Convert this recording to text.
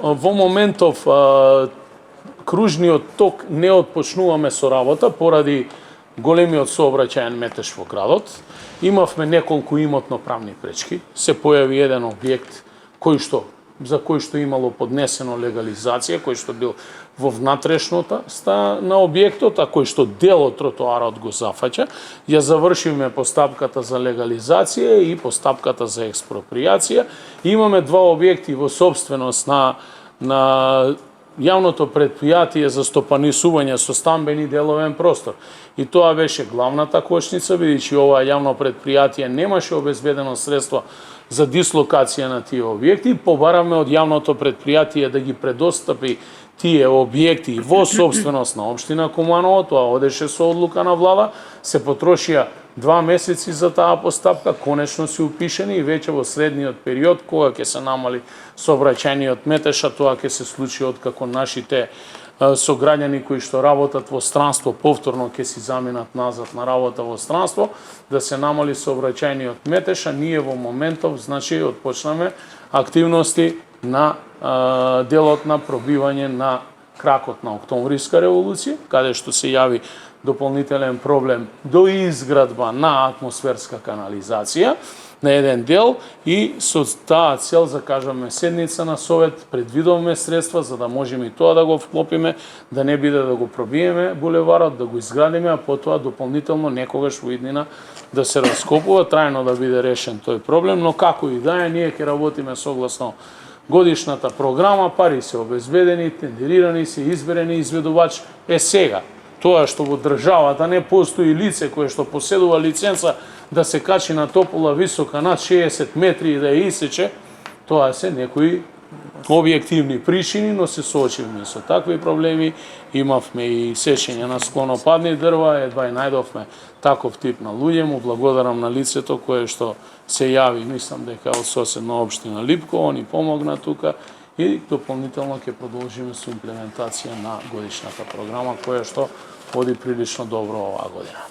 во моментов кружниот ток не отпочнуваме со работа поради големиот сообраќаен метеж во градот. Имавме неколку имотно-правни пречки. Се појави еден објект за кој што имало поднесено легализација, кој што бил во внатрешнота на објектот, а кој што дел од тротоарот го зафаќа. Ја завршивме постапката за легализација и постапката за експроприација. Имаме два објекти во собственост на јавното претпријатие за стопанисување со стамбени деловен простор. И тоа беше главната кочница, бидејќи ова јавно претпријатие немаше обезбедено средство за дислокација на тие објекти. Побаравме од јавното претпријатие да ги предостави тие објекти во собственост на општина Куманово. Тоа одеше со одлука на влада. Се потрошија 2 месеци за таа постапка, конечно се упишени и веќе во средниот период, кога ќе се намали сообраќајниот метеж, тоа ќе се случи откако нашите сограѓани кои што работат во странство повторно ќе си заминат назад на работа во странство, да се намали сообраќајниот метеж, а ние во моментов, значи, отпочнаме активности на делот на пробивање на кракот на Октомвриска револуција, каде што се јави дополнителен проблем до изградба на атмосферска канализација на еден дел и со таа цел закажаме седница на совет, предвидовме средства за да можеме и тоа да го вклопиме, да не биде да го пробиеме булеварот, да го изградиме, а потоа дополнително некогаш во иднина да се раскопува, трајно да биде решен тој проблем, но како и да е, ние ќе работиме согласно годишната програма, пари се обезбедени, тендерирани се, изберени изведувач е сега. Тоа што во државата не постои лице кое што поседува лиценца да се качи на топола висока над 60 метри и да ја исече, тоа се некои објективни причини, но се соочивме со такви проблеми. Имавме и сечење на склонопадни дрва, едва и најдовме таков тип на луѓе. Му благодарам на лицето кое што се јави, мислам дека од соседна општина Липково, ни помогна тука и дополнително ќе продолжиме со имплементација на годишната програма која што води прилично добро оваа година.